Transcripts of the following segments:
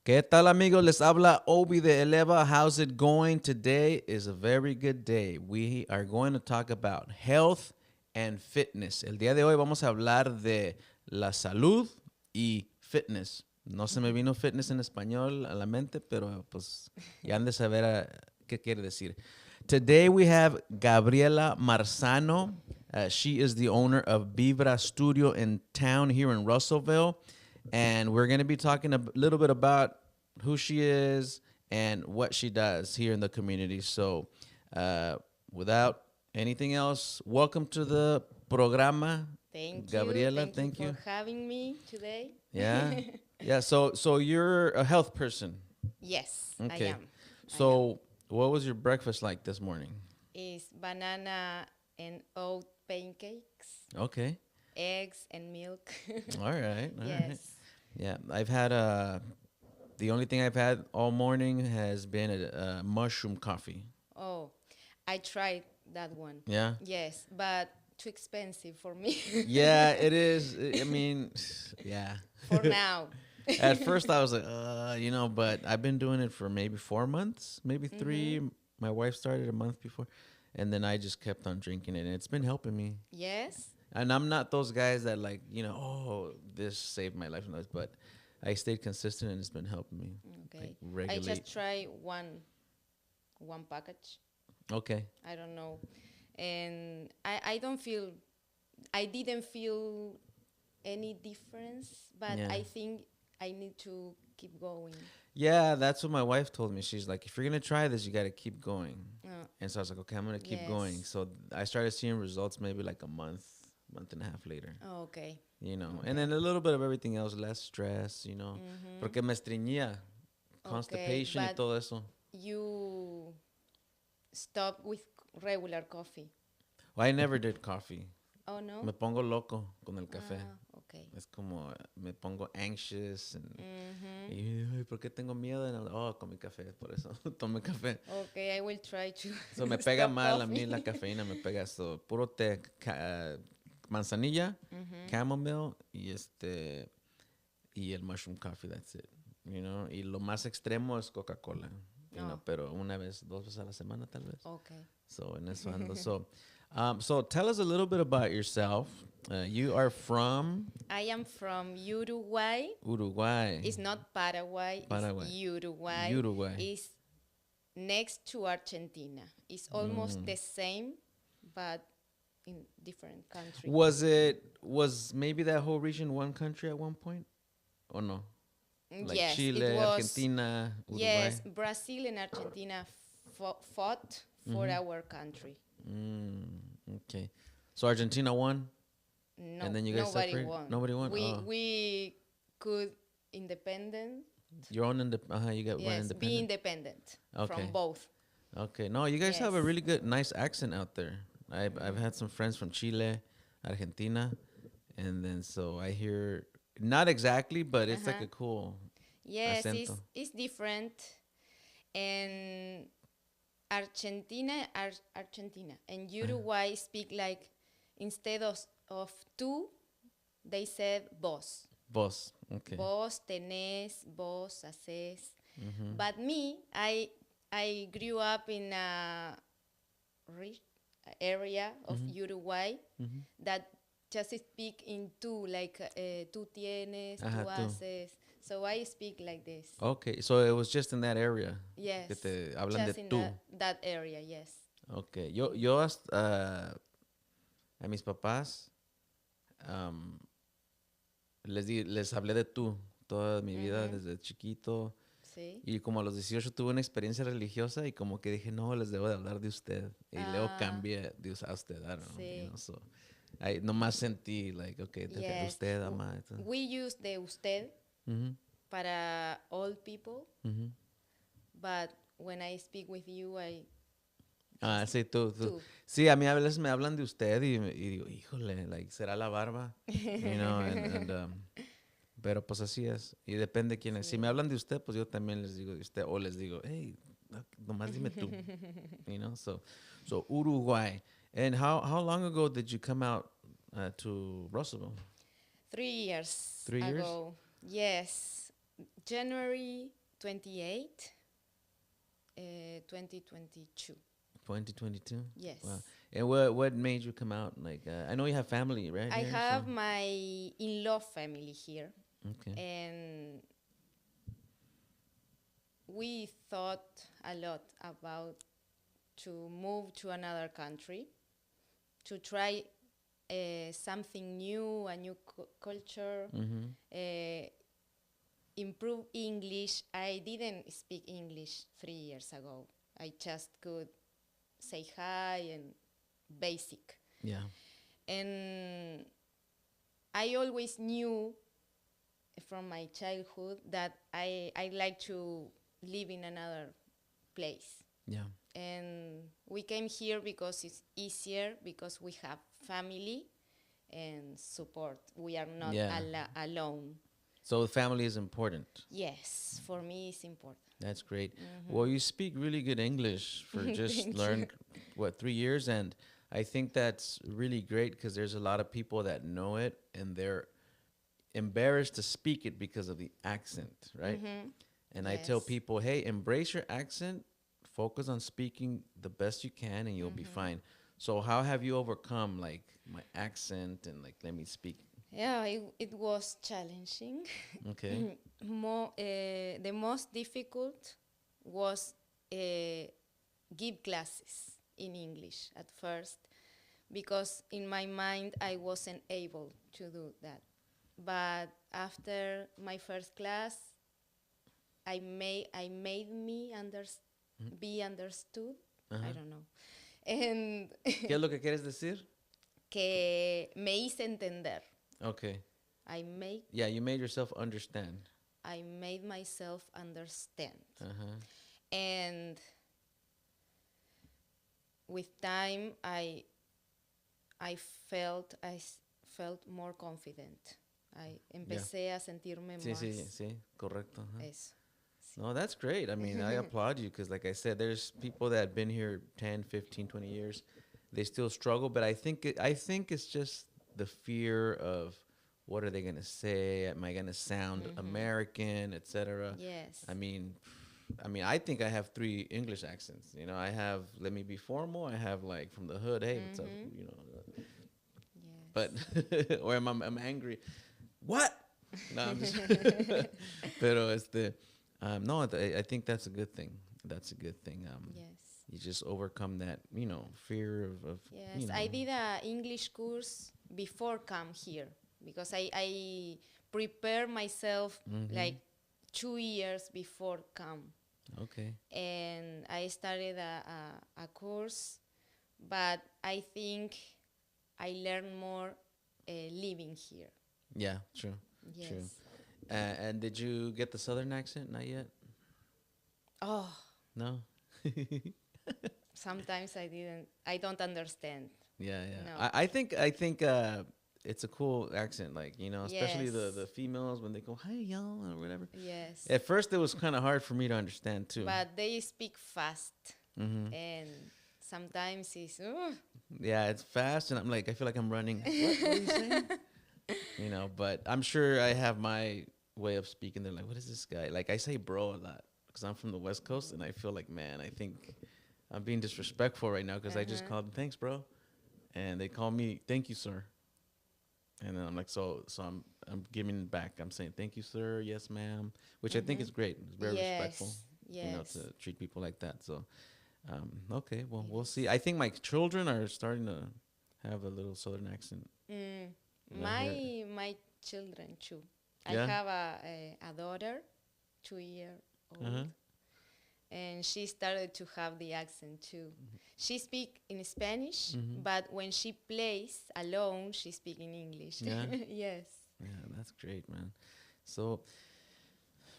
¿Qué tal, amigos? Les habla Obi de Eleva. How's it going? Today is a very good day. We are going to talk about health and fitness. El día de hoy vamos a hablar de la salud y fitness. No se me vino fitness en español a la mente, pero pues ya han de saber qué quiere decir. Today we have Gabriela Marzano. She is the owner of Vibra Studio in town here in Russellville. And we're going to be talking a little bit about who she is and what she does here in the community. So without anything else, welcome to the programa. Thank Gabriela, you. Thank you for having me today. Yeah. Yeah. So you're a health person. Yes, Okay. I am. So what was your breakfast like this morning? It's banana and oat pancakes, Okay. eggs and milk. All right. All right. Yes. Yeah. I've had the only thing I've had all morning has been a mushroom coffee. Oh, I tried that one. Yeah. Yes, but too expensive for me. Yeah, it is. I mean, yeah. For now. At first, I was like, but I've been doing it for maybe 4 months, maybe 3. My wife started a month before, and then I just kept on drinking it, and it's been helping me. Yes. And I'm not those guys that this saved my life, but I stayed consistent, and it's been helping me. Okay. Like, regulate. I just try one package. Okay. I don't know. And I didn't feel any difference, but Yeah. I think I need to keep going. Yeah, that's what my wife told me. She's like, if you're going to try this, you got to keep going. And so I was like, okay, I'm going to keep going. So I started seeing results maybe like a month and a half later. Oh, okay. And then a little bit of everything else, less stress, Porque me estreñía, constipation y todo eso. You stop with regular coffee. Well, I never did coffee. Oh, no? Me pongo loco con el café. Okay. Es como, me pongo anxious. Y, ¿por qué tengo miedo? Con mi café, por eso tome café. Okay, I will try to. So me pega stop mal coffee. a mí la cafeína, me pega esto. Puro té, manzanilla, chamomile y el mushroom coffee, that's it. Y lo más extremo es Coca-Cola. Pero dos veces a la semana tal vez. Okay. So en eso ando. So tell us a little bit about yourself. You are from? I am from Uruguay. Uruguay. It's not Paraguay. It's Uruguay. Uruguay. It's next to Argentina. It's almost the same, but in different countries. Was maybe that whole region one country at one point? Or no? Like yes, Chile, it was, Argentina, Uruguay? Yes, Brazil and Argentina fought for our country. Okay. So Argentina won? No, and then you guys nobody separated? won. Nobody won? We could independent. Your own you got one independent? Be independent from both. Okay. No, you guys have a really nice accent out there. I've had some friends from Chile, Argentina, and then so I hear, not exactly, but it's like a cool acento. It's different. And Argentina and Uruguay speak like, instead of tú, they said vos. Vos, okay. Vos tenés, vos haces. But me, I grew up in a rich area of Uruguay that just speak in tú, like tú tienes, tú haces. So I speak like this. Okay, so it was just in that area. Yes. Que te hablan just de in tú. That area, yes. Okay, yo hasta a mis papás les hablé de tú toda mi vida desde chiquito. Sí. Y como a los 18 tuve una experiencia religiosa y como que dije, no, les debo de hablar de usted. Y luego cambié de a usted, I don't know. So I nomás sentí, like, okay, de usted, ama. We use the usted para all people, but when I speak with you, sí, tú. Sí, a mí a veces me hablan de usted y digo, híjole, like, ¿será la barba? Pero pues así es. Y depende quién es. Si me hablan de usted, pues yo también les digo de usted. O les digo, hey, nomás dime tú. So Uruguay. And how long ago did you come out to Russellville? 3 years 3 years? ago. Yes. January 28, 2022. 2022. Yes. Wow. And what made you come out? Like, I know you have family, right? I here, have so- my in-law family here, Okay. and we thought a lot about to move to another country, to try something new, a new culture, improve English. I didn't speak English 3 years ago. I just could say hi and basic. Yeah. And I always knew from my childhood that I like to live in another place. Yeah. And we came here because it's easier, because we have family and support. We are not Yeah. alone. So family is important. Yes, for me it's important. That's great. Well, you speak really good English for just Thank learn you. what 3 years, and I think that's really great because there's a lot of people that know it and they're embarrassed to speak it because of the accent, right? And I tell Yes. people, hey, embrace your accent, focus on speaking the best you can, and you'll be fine. So how have you overcome like my accent and like let me speak? Yeah, it was challenging. Okay. The most difficult was give classes in English at first, because in my mind I wasn't able to do that. But after my first class, I made me be understood. I don't know, and ¿Qué es lo que quieres decir? que me hice entender. Okay. I made Yeah, you made yourself understand. I made myself understand. Uh-huh. And with time, I felt more confident. Empecé a sentirme Sí, más sí, sí, correcto. Uh-huh. eso. Sí. No, that's great. I mean, I applaud you because, like I said, there's people that have been here 10, 15, 20 years. They still struggle, but I think it's just the fear of what are they going to say? Am I going to sound American, etc.? Yes. I think I have 3 English accents. You know, I have let me be formal. I have like from the hood, hey, what's up? You know, Yes. but or I'm angry. What? No, I'm just. Pero no, I think that's a good thing. That's a good thing. Yes. You just overcome that, fear of Yes. I did a English course before come here, because I prepare myself like 2 years before come. Okay. And I started a course, but I think I learned more living here. Yeah, true. Yes. True. And did you get the southern accent? Not yet. Oh, No. sometimes I don't understand. Yeah, yeah. No. I think it's a cool accent, like especially the Yes. females when they go, "Hey, y'all," or whatever. Yes. At first, it was kind of hard for me to understand too. But they speak fast, and sometimes it's Yeah, it's fast, and I'm like, I feel like I'm running. What are you saying? But I'm sure I have my way of speaking. They're like, what is this guy? Like, I say bro a lot because I'm from the West Coast, and I feel like, man, I think I'm being disrespectful right now because I just called them, thanks, bro. And they call me, thank you, sir. And then I'm like, so I'm giving back. I'm saying, thank you, sir. Yes, ma'am. Which I think is great. It's very respectful, Yes. to treat people like that. So, okay, well, we'll see. I think my children are starting to have a little southern accent. My children too. Yeah? I have a daughter, 2 year old, and she started to have the accent too. She speak in Spanish, but when she plays alone, she speak in English. Yeah? Yes. Yeah, that's great, man. So,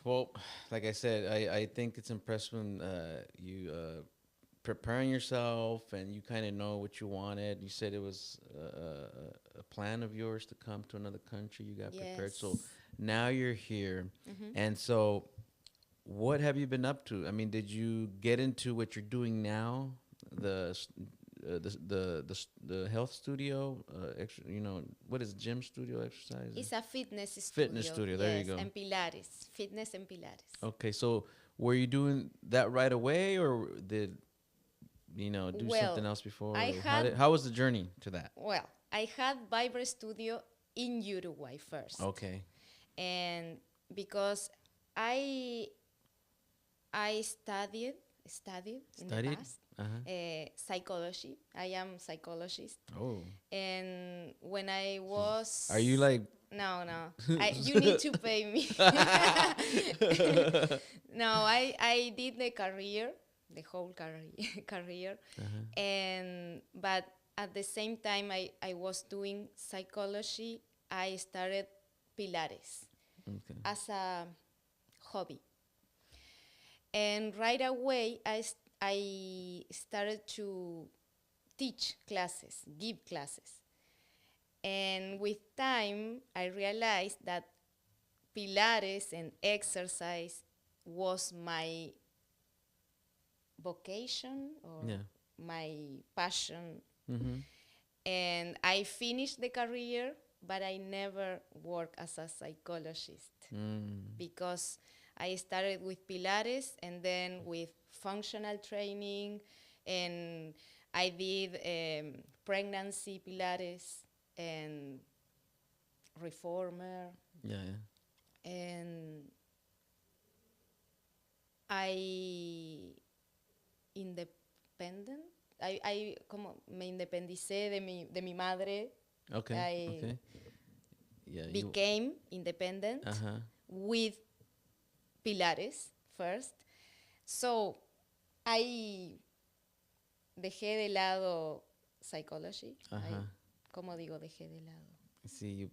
well, like I said, I think it's impressive when you preparing yourself and you kind of know what you wanted. You said it was a plan of yours to come to another country. You got prepared. So now you're here. And so what have you been up to? I mean, did you get into what you're doing now? the health studio, what is gym studio exercise? It's a fitness studio. Fitness studio. There you yes, go. and Pilates, fitness and Pilates. Okay, so were you doing that right away, or did do something else before? How was the journey to that? Well, I had Vibra Studio in Uruguay first. Okay. And because I studied in the past psychology. I am psychologist. Oh. And when I was... Are you like... No. You need to pay me. No, I did the whole career. But at the same time I was doing psychology, I started Pilates as a hobby. And right away, I started to teach classes, give classes. And with time, I realized that Pilates and exercise was my vocation or my passion. And I finished the career, but I never worked as a psychologist because I started with Pilates and then with functional training, and I did pregnancy Pilates and reformer. And me independicé de mi madre. Okay. Became independent with Pilates first. So I dejé de lado psychology. ¿Cómo digo dejé de lado? See, you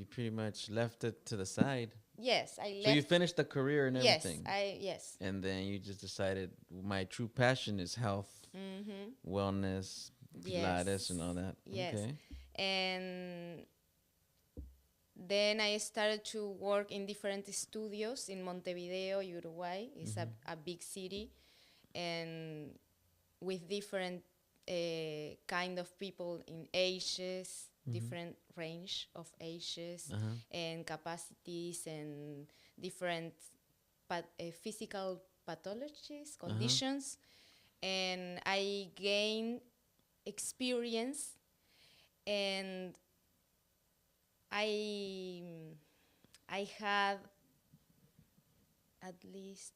pretty much left it to the side. Yes, I left. So you finished the career and everything. Yes. And then you just decided my true passion is health, wellness, Pilates, and all that. Yes. Okay. And then I started to work in different studios in Montevideo, Uruguay. It's a big city, and with different kind of people in ages, different range of ages and capacities, and different physical pathologies, conditions. And I gained experience, and I had at least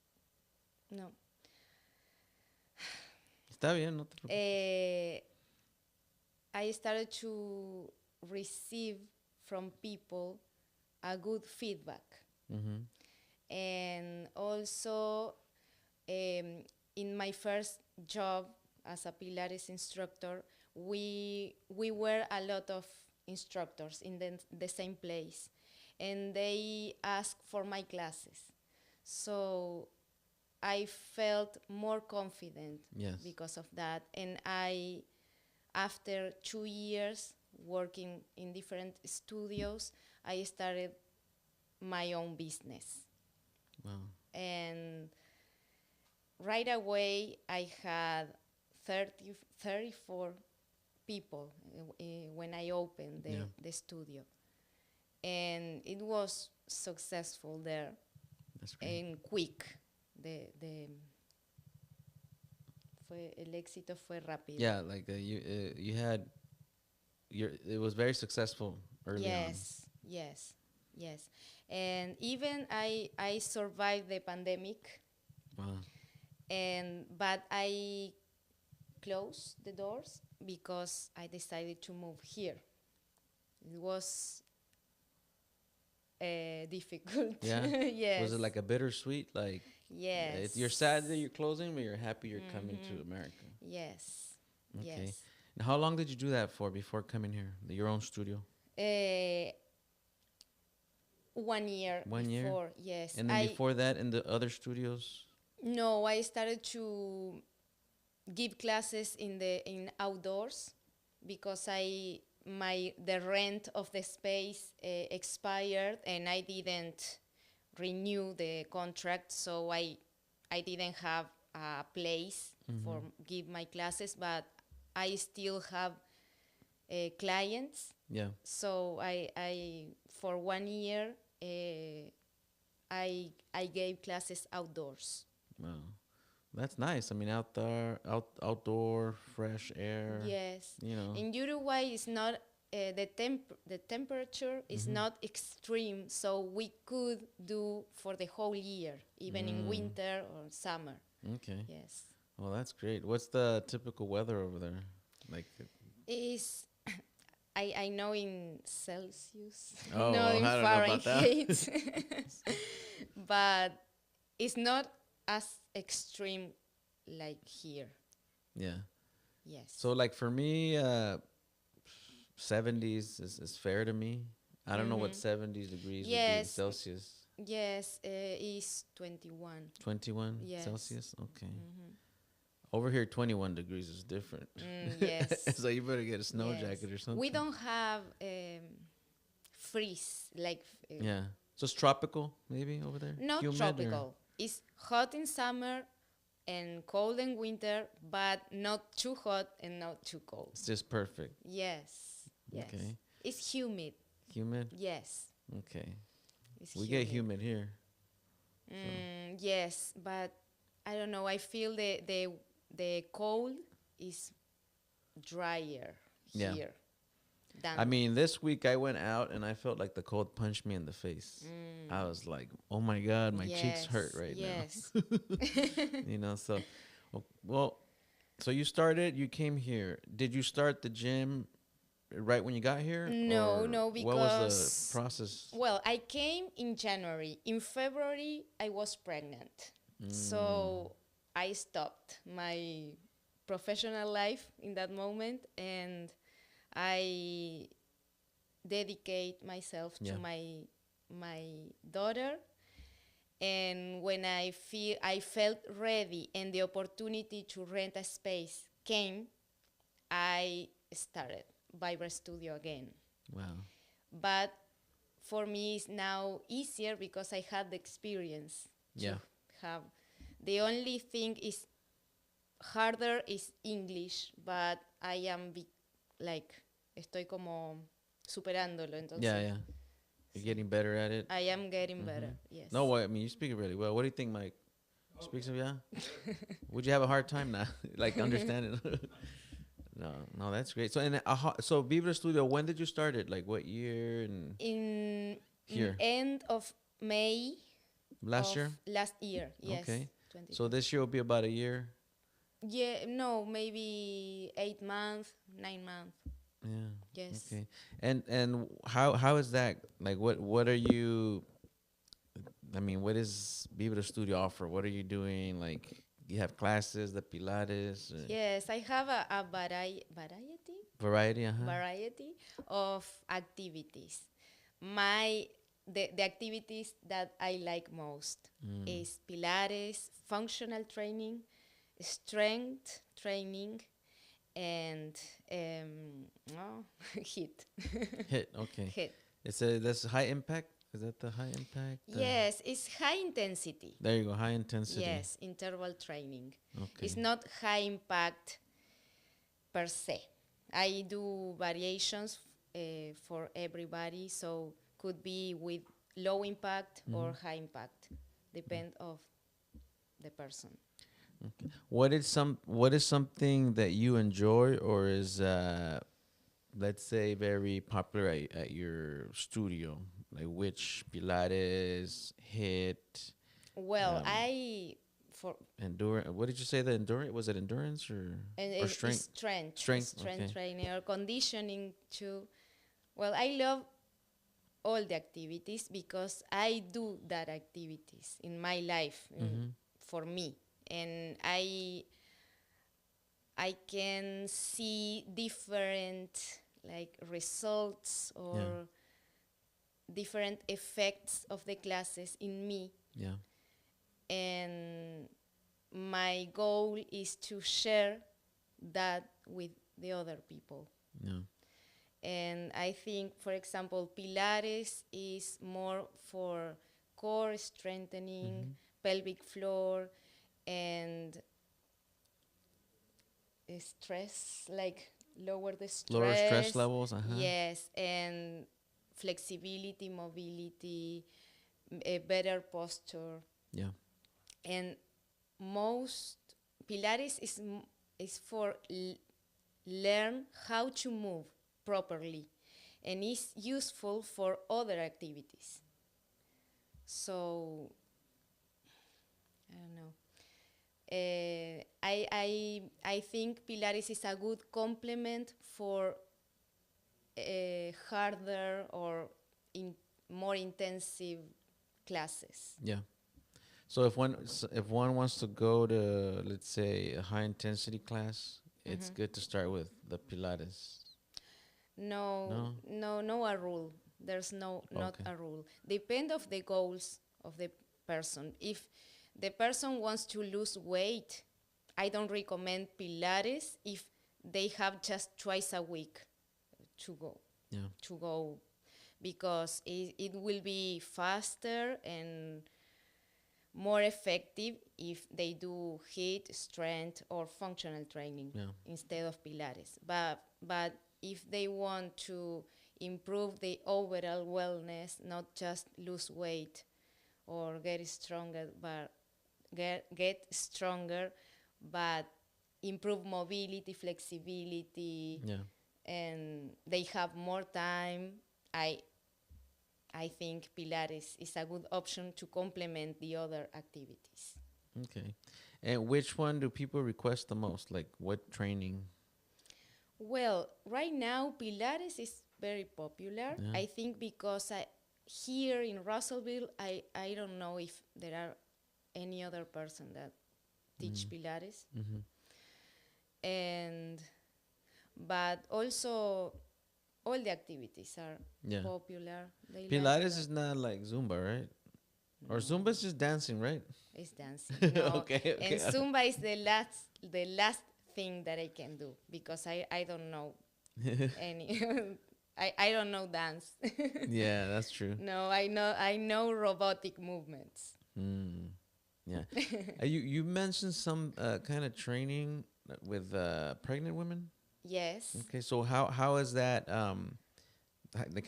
Está bien, no te preocupes. I started to receive from people a good feedback. And also in my first job as a Pilates instructor, we were a lot of instructors in the same place, and they asked for my classes. So I felt more confident because of that. And after 2 years working in different studios, I started my own business. Wow. And right away, I had 34 people when I opened the studio. And it was successful there. That's great. And quick. El éxito fue rápido. Yeah, like you had it was very successful early on. Yes. And even I survived the pandemic. Wow. But I closed the doors because I decided to move here. It was difficult. Yeah. Yes. Was it like a bittersweet? Like, yes. You're sad that you're closing, but you're happy you're coming to America. Yes. Okay. Yes. And how long did you do that for before coming here? Your own studio? 1 year. 1 year? Before, yes. And then before that, in the other studios? No, I started to give classes in outdoors because the rent of the space expired, and I didn't renew the contract, so I didn't have a place for give my classes. But I still have clients. Yeah. So I for 1 year, I gave classes outdoors. Wow. That's nice. I mean, outdoor, fresh air. Yes. You know. In Uruguay, it's not the temperature is not extreme, so we could do for the whole year, even in winter or summer. Okay. Yes. Well, that's great. What's the typical weather over there? Like. Is I know in Celsius, Oh, not well, in I don't know about that. Fahrenheit, but it's not as extreme like here. Yeah. Yes. So, like for me, 70s is fair to me. I don't know what 70s degrees would be in Yes. Celsius. Yes, it's 21. 21 Yes. Celsius? Okay. Over here, 21 degrees is different. Yes. So you better get a snow Yes. jacket or something. We don't have freeze like Yeah. So it's tropical, maybe, over there? not Humid tropical. It's hot in summer and cold in winter, but not too hot and not too cold. It's just perfect. Yes. Yes. Okay. It's humid. Humid? Yes. Okay. It's We get humid here. Yes, but I don't know. I feel the cold is drier Yeah. here. Than I mean, this week I went out and I felt like the cold punched me in the face. I was like, oh my God, my cheeks hurt right yes. now. You know, so, well, so you came here. Did you start the gym right when you got here? No, Or no, what was because the process? well, I came in January. In February, I was pregnant. So I stopped my professional life in that moment and I dedicate myself Yeah. to my daughter. And when I felt ready and the opportunity to rent a space came, I started Vibra Studio again. Wow. But for me, it's now easier because I had the experience Yeah. to have. The only thing is harder is English, but I am estoy como superándolo, entonces. Yeah, yeah. You're getting better at it? I am getting better, yes. No, I mean, you speak it really well. What do you think, Mike? Speaks of, yeah? Would you have a hard time now? Like, understanding? No, that's great. So, so Vibra Studio, when did you start it? Like, what year? And In here? end of May Last of year? last year, yes. Okay. 2020. So this year will be about a year? Yeah, no, maybe 8 months, 9 months. Yeah. Yes. Okay. And how is that? Like, what are you? I mean, what is Vibra Studio offer? What are you doing? Like, you have classes, the Pilates, Yes, I have a variety. variety of activities. The activities that I like most is Pilates, functional training, strength training, and HIIT. Hit. Okay. HIIT. That's high impact. Is that the high impact? Yes, it's high intensity. There you go. High intensity. Yes, interval training. Okay. It's not high impact per se. I do variations for everybody, so could be with low impact or high impact, depend of the person. Okay. What is something that you enjoy or is let's say very popular at your studio? Like which Pilates, HIIT, Well, endurance. What did you say? The endurance, was it endurance or strength? Strength. Okay. training or conditioning too. Well, I love all the activities because I do that activities in my life for me, and I can see different like results or different effects of the classes in me. Yeah. And my goal is to share that with the other people. Yeah. And I think, for example, Pilates is more for core strengthening, pelvic floor, and stress, like lower the Lower stress stress. levels. Yes, and flexibility, mobility, a better posture, Yeah. and most Pilates is for learn how to move properly, and is useful for other activities. So I don't know. I think Pilates is a good complement for harder or more intensive classes. Yeah. So if one wants to go to, let's say, a high intensity class, it's good to start with the Pilates. No, No? no a rule. There's not Okay. a rule. Depend of the goals of the person. If the person wants to lose weight, I don't recommend Pilates if they have just twice a week to go. Yeah. To go because it will be faster and more effective if they do HIIT, strength, or functional training Yeah. instead of Pilates. But if they want to improve the overall wellness, not just lose weight or get stronger, but get stronger, but improve mobility, flexibility, Yeah. and they have more time, I think Pilates is a good option to complement the other activities. Okay. And which one do people request the most? Like what training? Well, right now Pilates is very popular. Yeah. I think because here in Russellville, I don't know if there are any other person that teach Pilates. And but also all the activities are Yeah. popular. They like Pilates that. is not like Zumba, right? Or No. Zumba's just dancing, right? It's dancing. No. Okay, And okay. Zumba is the last thing that I can do because I don't know any I don't know dance. Yeah, that's true. No, I know robotic movements. Mm. Yeah. You mentioned some kind of training with pregnant women. Yes. Okay, so how is that? Like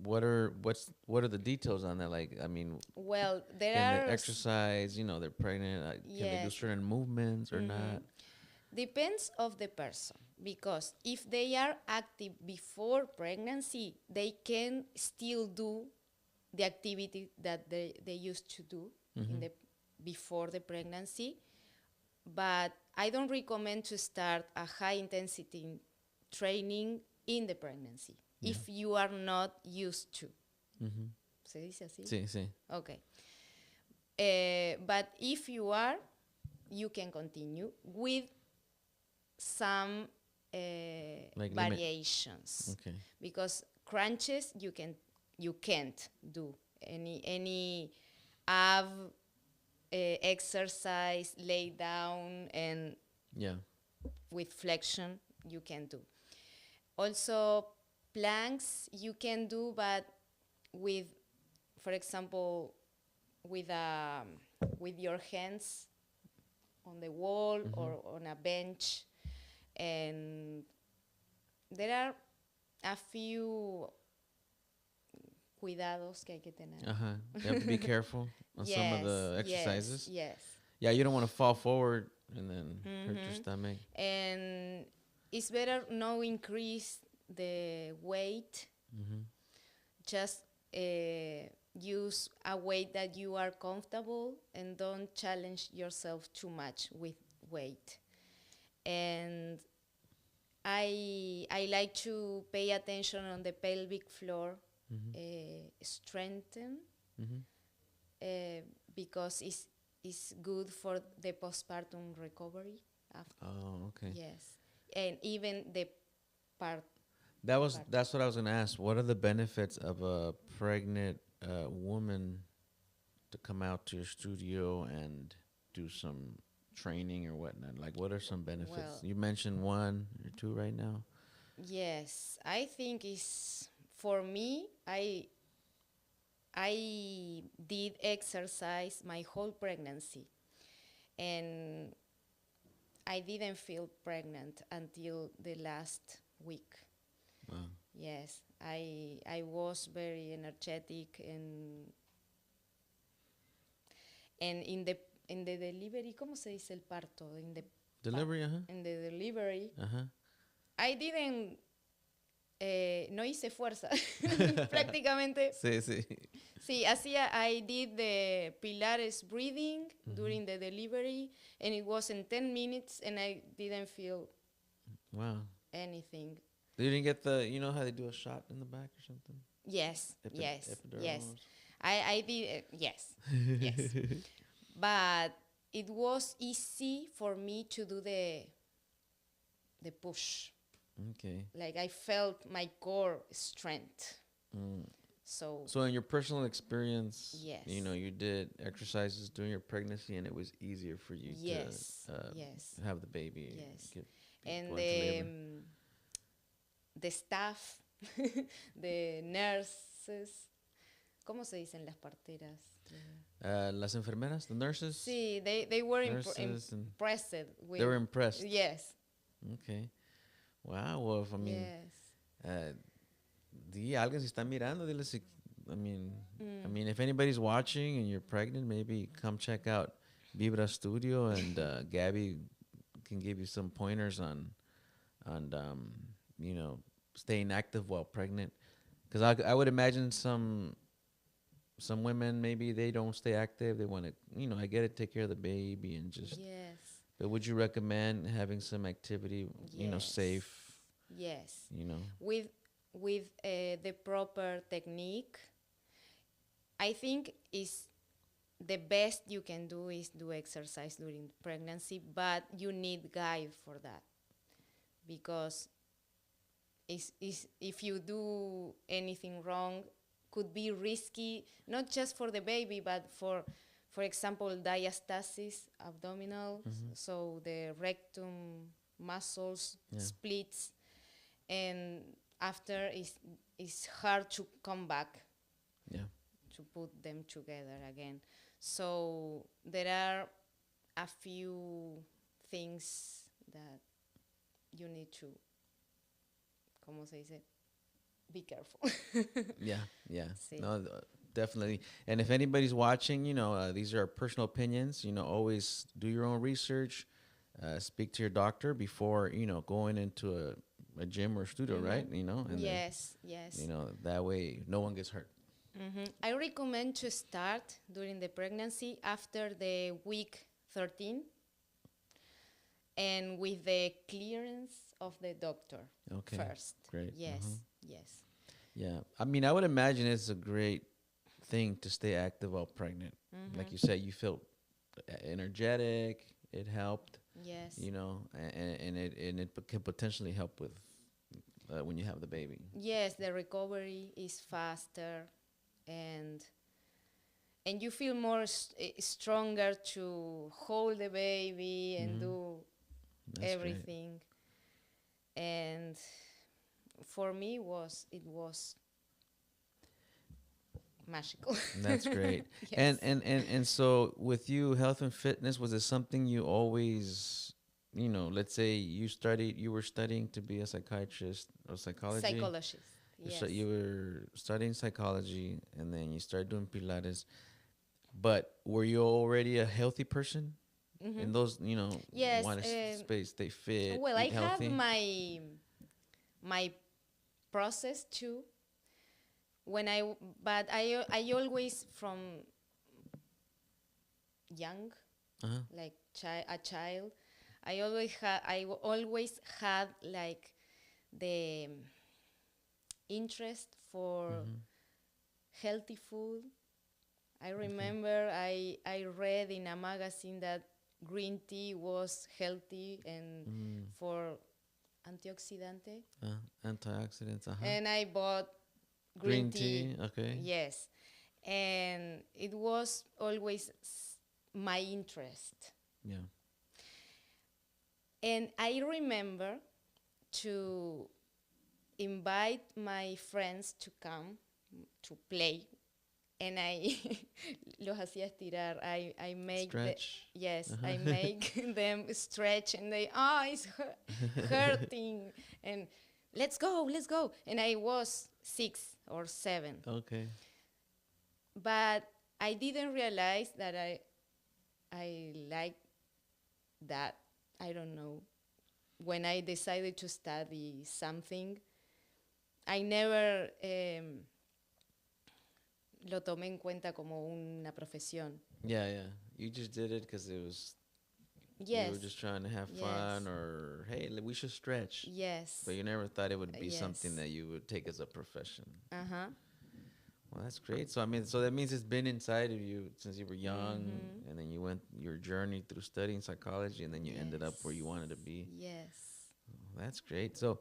what are the details on that? Like, I mean, Well, there can they are exercise? You know, they're pregnant. Can they do yes. certain movements or not? Depends of the person because if they are active before pregnancy, they can still do the activity that they used to do in the before the pregnancy. But I don't recommend to start a high intensity training in the pregnancy if you are not used to. ¿Se dice así? Sí, sí. Okay. But if you are, you can continue with some Like variations. Okay. Because crunches you can't do any ab exercise, lay down, and Yeah. with flexion you can do. Also, planks you can do, but with, for example, with your hands on the wall or on a bench, and there are a few cuidados que hay que tener. You have to be careful on some of the exercises. Yes. Yeah, you don't want to fall forward and then hurt your stomach. And it's better no increase the weight. Just use a weight that you are comfortable and don't challenge yourself too much with weight. And I like to pay attention on the pelvic floor, strengthen, because it's good for the postpartum recovery. After. Oh, okay. Yes, and even the part. That's what I was gonna ask. What are the benefits of a pregnant woman to come out to your studio and do some training or whatnot? Like, what are some benefits? Well, You mentioned one or two right now. Yes, I think it's for me. I did exercise my whole pregnancy, and I didn't feel pregnant until the last week. Wow. Yes, I was very energetic, and in the delivery, ¿cómo se dice el parto? Delivery, uh-huh. In the delivery, Uh-huh. I didn't, no hice fuerza, prácticamente. Sí, sí. Sí, I did the Pilates breathing during the delivery, and it was in 10 minutes, and I didn't feel Wow. anything. You didn't get the, you know how they do a shot in the back or something? Yes, Epidural yes. or I did, yes, yes. But it was easy for me to do the push. Okay. Like I felt my core strength. Mm. So in your personal experience, yes. you know, you did exercises during your pregnancy and it was easier for you yes, to yes, have the baby. yes. Go And into labor. the staff, the nurses, ¿cómo se dicen las parteras? Las enfermeras, the nurses? Sí, they were Nurses and impressed with. they were impressed. Yes. Okay. Wow. Well, I mean, yes. di alguien si está mirando, dile si, I mean, if anybody's watching and you're pregnant, maybe come check out Vibra Studio, and Gabby can give you some pointers on you know, staying active while pregnant. Because I would imagine some women, maybe they don't stay active. They want to, you know, I get it, take care of the baby and just. Yes. But would you recommend having some activity, you know, safe? Yes. You know. With the proper technique, I think is the best you can do is do exercise during pregnancy, but you need guide for that, because if you do anything wrong, could be risky, not just for the baby, but for example, diastasis abdominal, so the rectum muscles splits, and after it's hard to come back. Yeah. To put them together again. So there are a few things that you need to, ¿cómo se dice? Be careful. Yeah. Sí. No, definitely. And if anybody's watching, you know, these are personal opinions. You know, always do your own research. Speak to your doctor before, you know, going into a gym or studio, right? You know, and yes. you know, that way no one gets hurt. I recommend to start during the pregnancy after the week 13 and with the clearance of the doctor first. Great. Yes. Yeah. I mean, I would imagine it's a great thing to stay active while pregnant. Like you said, you felt energetic. It helped. Yes. You know, and it can potentially help with when you have the baby. Yes, the recovery is faster, and you feel more stronger to hold the baby and do everything. Great. And for me, it was magical. That's great. Yes. And so with you, health and fitness, was it something you always, you know, let's say you were studying to be a psychiatrist or psychologist. Yes. So you were studying psychology and then you started doing Pilates. But were you already a healthy person? In those, you know, want to stay fit, well, eat healthy? I have my process too. But I always from young, like a child, I always had like the interest for healthy food. I remember I read in a magazine that green tea was healthy and for antioxidante. Antioxidants, And I bought green tea. Okay. Yes. And it was always my interest. Yeah. And I remember to invite my friends to come to play and I los hacía estirar. I make Stretch. yes, I make them stretch, and they it's hurting, and let's go. And I was 6 or 7, Okay. but I didn't realize that I like that. I don't know. When I decided to study something, I never lo tomé en cuenta como una profesión. Yeah, yeah. You just did it because it was Yes. you were just trying to have Yes. fun, or hey, we should stretch. Yes. But you never thought it would be Yes. something that you would take as a profession. Uh-huh. Well, that's great. So I mean, so that means it's been inside of you since you were young, and then you went your journey through studying psychology, and then you ended up where you wanted to be. Yes. That's great. So,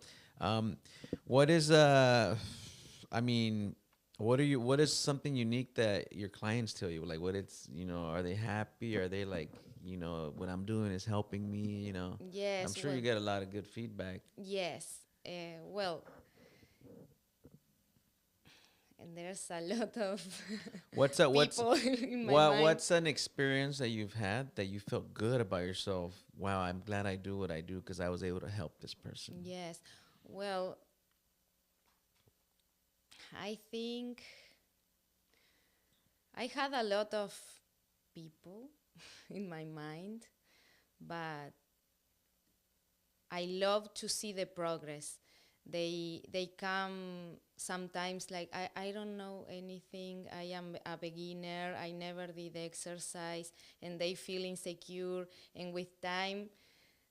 what is I mean, what is something unique that your clients tell you? Like, what it's, are they happy? Are they like, what I'm doing is helping me? Yes. I'm sure you get a lot of good feedback. Yes. Well, and there's a lot of people in my mind. What's an experience that you've had that you felt good about yourself? Wow, I'm glad I do what I do because I was able to help this person. Yes. Well, I think I had a lot of people in my mind, but I love to see the progress. They come sometimes like, I don't know anything, I am a beginner, I never did exercise, and they feel insecure, and with time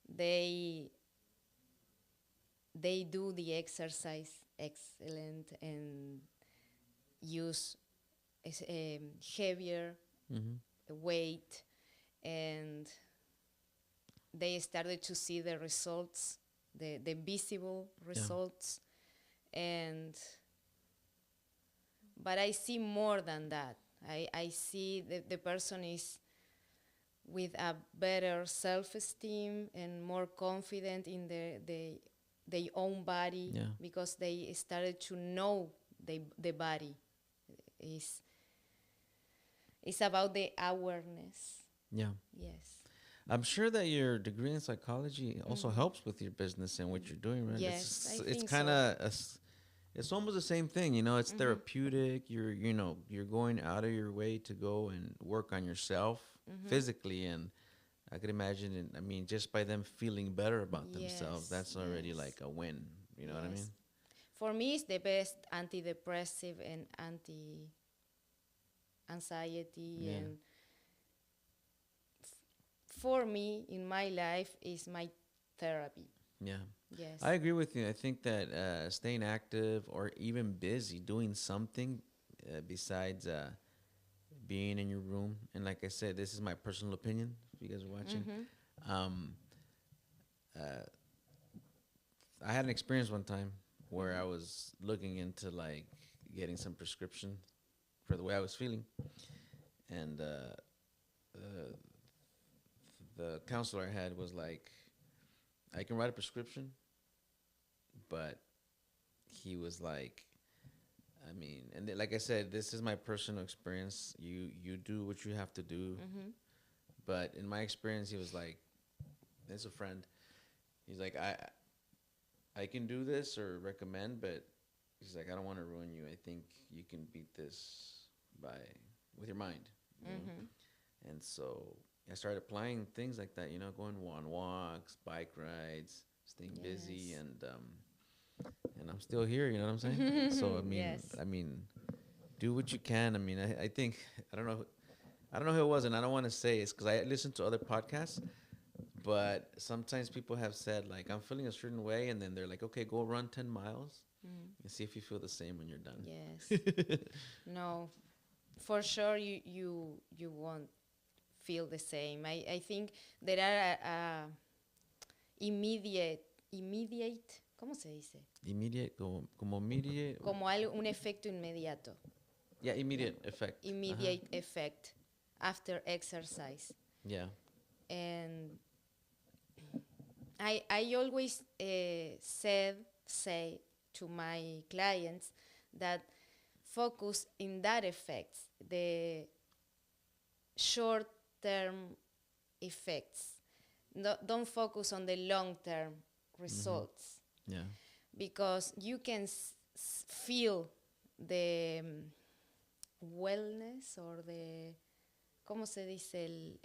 they do the exercise excellent and use heavier weight, and they started to see the results, the visible results. But I see more than that. I see the person is with a better self-esteem and more confident in their own body, because they started to know the body. It's about the awareness. Yeah. Yes. I'm sure that your degree in psychology also helps with your business and what you're doing, right? Yes, it's kind of it's almost the same thing, it's therapeutic. You're going out of your way to go and work on yourself physically, and I could imagine just by them feeling better about themselves, that's already like a win. You know what I mean? For me, it's the best antidepressive and anti-anxiety, and for me, in my life, is my therapy. Yeah. Yes. I agree with you. I think that staying active or even busy, doing something besides being in your room, and like I said, this is my personal opinion, if you guys are watching. I had an experience one time where I was looking into like getting some prescription for the way I was feeling, and the counselor I had was like, I can write a prescription, but he was like, and like I said, this is my personal experience. You do what you have to do. But in my experience, he was like, as a friend, he's like, I can do this or recommend, but he's like, I don't want to ruin you. I think you can beat this with your mind. You know? And so I started applying things like that, going on walks, bike rides, staying busy, and I'm still here. You know what I'm saying? So do what you can. I think I don't know who it was, and I don't want to say it's because I listened to other podcasts, but sometimes people have said like, I'm feeling a certain way, and then they're like, okay, go run 10 miles and see if you feel the same when you're done. Yes. No, for sure you won't feel the same. I think there are immediate, ¿cómo se dice? Immediate, como immediate. Como un efecto inmediato. Yeah, immediate effect. Immediate effect after exercise. Yeah. And I always say to my clients that focus in that effects, the short-term effects. No, don't focus on the long-term results. Yeah. Because you can feel the wellness or the, ¿cómo se dice?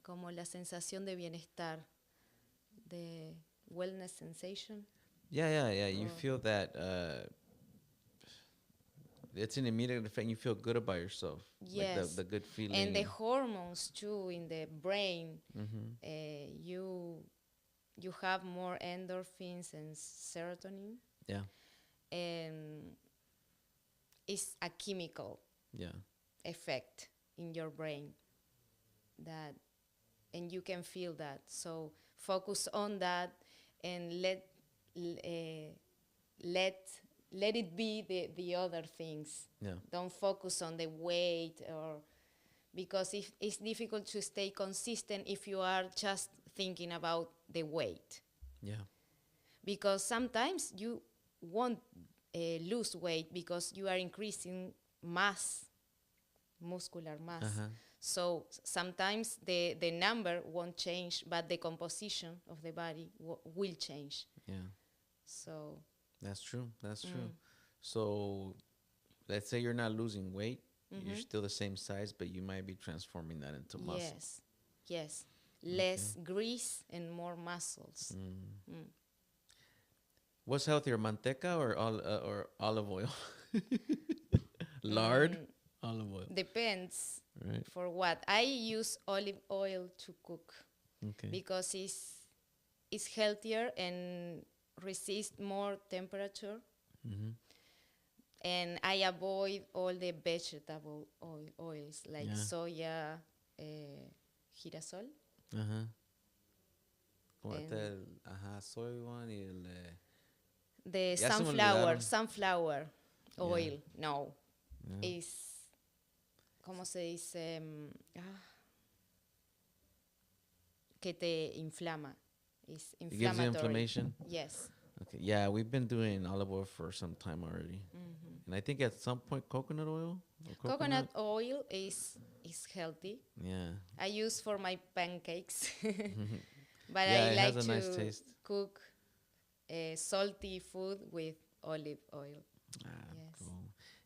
Como la sensación de bienestar, the wellness sensation. Yeah. You feel that it's an immediate effect. You feel good about yourself. Yes. Like the good feeling. And the hormones too in the brain. You have more endorphins and serotonin. Yeah. And it's a chemical effect in your brain and you can feel that. So focus on that and let it be the other things. Yeah. Don't focus on the weight, or because it's difficult to stay consistent if you are just thinking about the weight. Yeah. Because sometimes you won't lose weight because you are increasing muscular mass. So sometimes the number won't change, but the composition of the body will change. Yeah. So that's true. So let's say you're not losing weight, you're still the same size, but you might be transforming that into muscle. Yes. Less grease and more muscles. What's healthier, manteca or olive oil? Lard, olive oil. Depends. Right. For what? I use olive oil to cook. Okay. Because it's healthier and resists more temperature. And I avoid all the vegetable oils like soya, girasol. Soy one y el the sunflower oil. No. Is, ¿cómo se dice? Que te inflama. It's inflammatory. It gives you inflammation? Yes. Okay. Yeah, we've been doing olive oil for some time already. And I think at some point coconut oil? Coconut oil is healthy. Yeah. I use for my pancakes. But yeah, I like has a to nice taste. cook salty food with olive oil. Yes. Cool.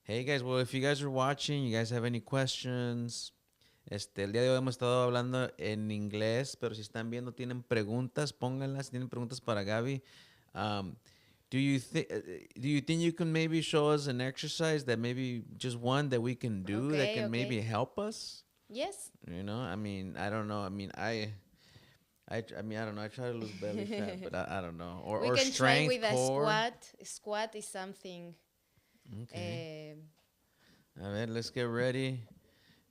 Hey guys, well, if you guys are watching, you guys have any questions, el día de hoy hemos estado hablando en inglés, pero si están viendo, tienen preguntas, pónganlas. Si tienen preguntas para Gaby. Do you think you can maybe show us an exercise that maybe just one that we can do that can maybe help us? Yes. You know, I mean, I don't know. I mean, I don't know. I try to lose belly fat, but I don't know. Or we can strength, try with core. a squat. Squat is something. Okay. All right, let's get ready.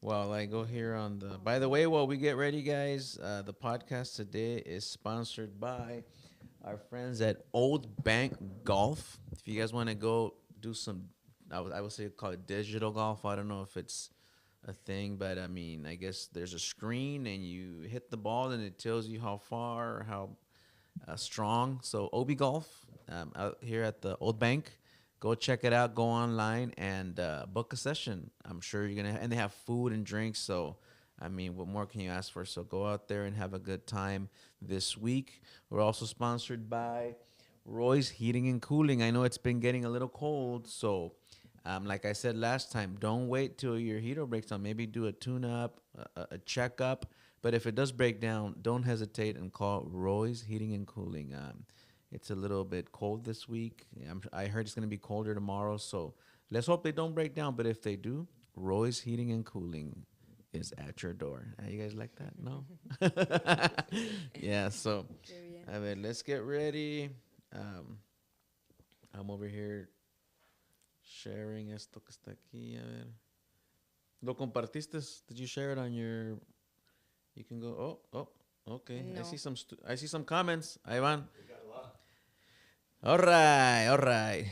While I go here on the. By the way, while we get ready, guys, the podcast today is sponsored by our friends at Old Bank Golf. If you guys want to go do some, I would say call it digital golf. I don't know if it's a thing, but I mean, I guess there's a screen and you hit the ball and it tells you how far or how strong. So OB Golf out here at the Old Bank. Go check it out. Go online and book a session. I'm sure you're going to, and they have food and drinks. So, I mean, what more can you ask for? So go out there and have a good time this week. We're also sponsored by Roy's Heating and Cooling. I know it's been getting a little cold. So, like I said last time, don't wait till your heater breaks down. Maybe do a tune-up, a checkup. But if it does break down, don't hesitate and call Roy's Heating and Cooling. It's a little bit cold this week. I heard it's going to be colder tomorrow. So let's hope they don't break down. But if they do, Roy's Heating and Cooling is at your door. You guys like that? No? Yeah, so a ver, let's get ready. I'm over here sharing esto que está aquí. A ver. ¿Lo compartiste? Did you share it on your... You can go... Oh, okay. No. I see some comments. Ahí van. All right.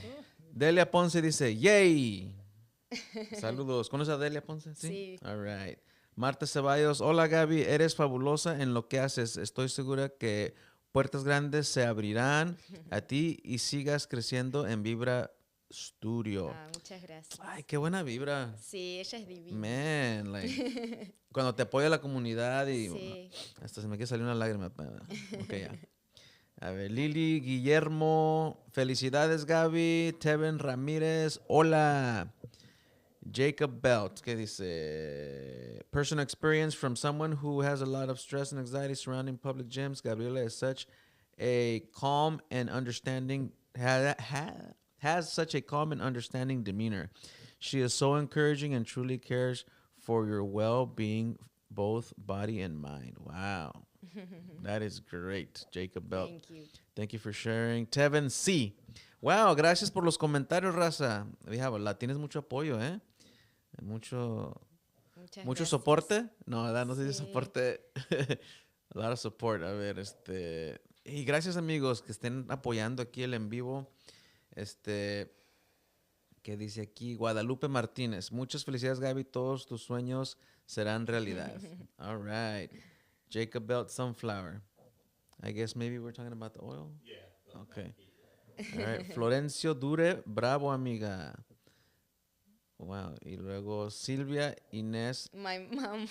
Delia Ponce dice, yay. Saludos. ¿Conoces a Delia Ponce? Sí. All right. Marta Ceballos, hola Gaby, eres fabulosa en lo que haces. Estoy segura que puertas grandes se abrirán a ti y sigas creciendo en Vibra Studio. Ah, muchas gracias. Ay, qué buena vibra. Sí, ella es divina. Man, like, cuando te apoya la comunidad y Sí. hasta se me quiere salir una lágrima. Ok, ya. A ver, Lili, Guillermo, felicidades Gaby, Tevin Ramírez, hola. Jacob Belt, ¿qué dice? Personal experience from someone who has a lot of stress and anxiety surrounding public gyms. Gabriela is such a calm and understanding, has such a calm and understanding demeanor. She is so encouraging and truly cares for your well being, both body and mind. Wow. That is great, Jacob Belt. Thank you. Thank you for sharing. Tevin C. Wow, gracias por los comentarios, raza. La tienes mucho apoyo, ¿eh? Mucho, Muchas mucho gracias. soporte. No, ¿verdad? No sé si Sí. soporte. A lot of support. A ver, y gracias, amigos, que estén apoyando aquí el en vivo. ¿Qué dice aquí? Guadalupe Martínez. Muchas felicidades, Gaby. Todos tus sueños serán realidad. All right. Jacob Belt Sunflower. I guess maybe we're talking about the oil? Yeah. Okay. All right. Florencio Dure. Bravo, amiga. Wow. Y luego Silvia Inés. My mom.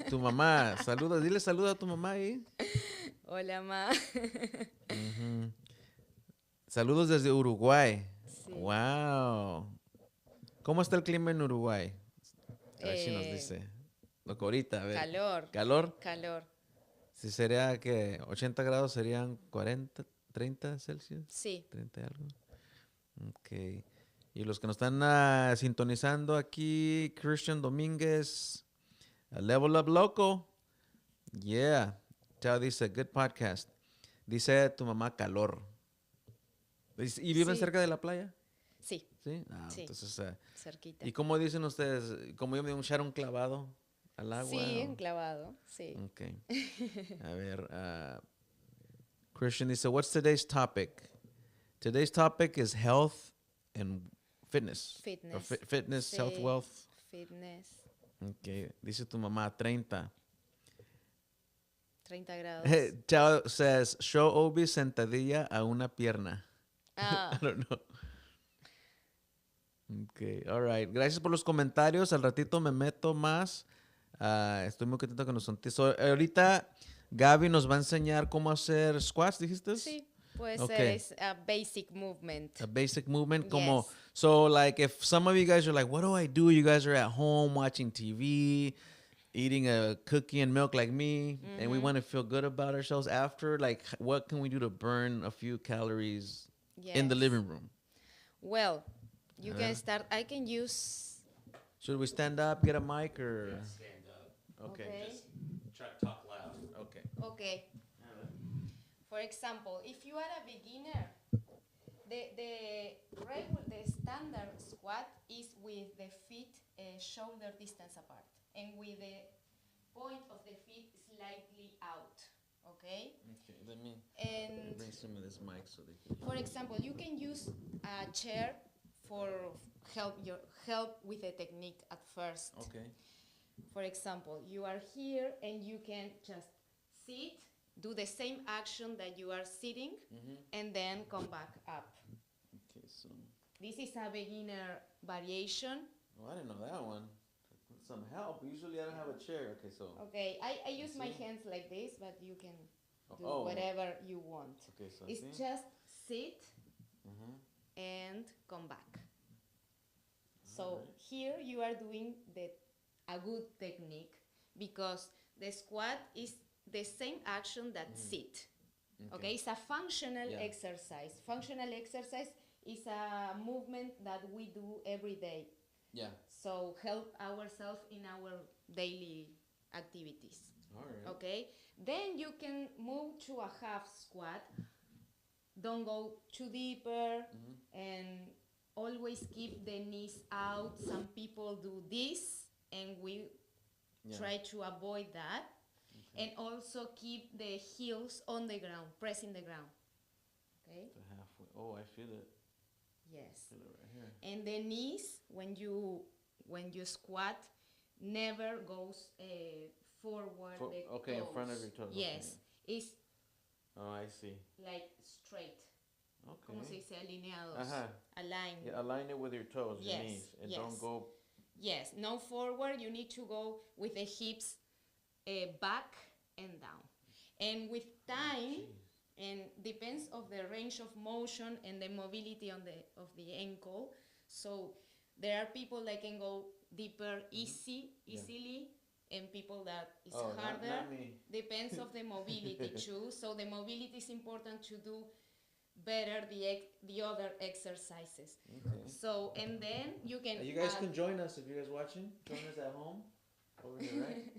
Tu mamá. Saludos. Dile saludos a tu mamá ahí. Hola, ma. Ujú. Saludos desde Uruguay. Sí. Wow. ¿Cómo está el clima en Uruguay? A ver si nos Eh, dice. Lo que ahorita, a ver. Calor. ¿Calor? Calor. Si sería que 80 grados serían 40, 30 Celsius. Sí. 30 y algo. Ok. Y los que nos están sintonizando aquí, Christian Domínguez, Level Up Loco. Yeah. Chao dice, good podcast. Dice tu mamá calor. ¿Y viven Sí. cerca de la playa? Sí. Sí. Sí. Entonces, Cerquita. ¿y cómo dicen ustedes? ¿Cómo yo me echar un clavado al agua? Sí, o- enclavado. Sí. Ok. A ver, Christian dice, what's today's topic? Today's topic is health and fitness. Fitness. Or fitness, health, Sí. wealth. Fitness. Ok. Dice tu mamá, 30. 30 grados. Chao says, show Obi sentadilla a una pierna. Ah, I don't know. Ok, all right. Gracias por los comentarios. Al ratito me meto más. Estoy muy contento que nos son. Ahorita Gaby nos va a enseñar cómo hacer squats, ¿dijiste? sí. Puede Okay. ser es a basic movement. A basic movement. Yes. Como, so, like, if some of you guys are like, what do I do? You guys are at home watching TV, eating a cookie and milk like me, and we want to feel good about ourselves after. Like, what can we do to burn a few calories in the Yes. living room? Well, you A can ver. start. I can use. Should we stand up, get a mic, or? Stand up. Okay. Okay. Try to talk loud. Okay. Okay. For example, if you are a beginner, the standard squat is with the feet shoulder distance apart and with the point of the feet slightly out. Okay. Okay. Let me And bring some of this mic so they can. for example, you can use a chair for help with the technique at first. Okay. For example, you are here and you can just sit, do the same action that you are sitting, and then come back up. Okay. So. This is a beginner variation. Oh, I didn't know that one. Some help. Usually I don't have a chair. Okay. So. Okay, I use my see. hands like this, but you can do Oh. whatever you want. Okay. So. It's see? just sit Mhm. and come back. So Alright. here you are doing a good technique because the squat is the same action that sit. Okay, it's a functional Yeah. exercise. Functional exercise is a movement that we do every day. Yeah. So help ourselves in our daily activities. All right. Okay, then you can move to a half squat. Don't go too deeper and always keep the knees out. Some people do this and we Yeah. try to avoid that. And also keep the heels on the ground, pressing the ground. Okay? To halfway. Oh, I feel it. Yes. Feel it right here. And the knees, when you squat, never goes forward. The okay, in front of toes. your toes, Yes, it's Oh, I see. like straight. ¿cómo se dice? Alineados. Ajá. Align. Yeah, align it with your toes, your Yes, knees, and yes. don't go. Yes, no forward. You need to go with the hips back and down. And with time, and depends of the range of motion and the mobility on of the ankle. So there are people that can go deeper easily, and people that is harder. Not me. Depends of the mobility too. So the mobility is important to do better the other exercises. Okay. So and then you can. You guys can join us if you guys watching. Join us at home over here, right?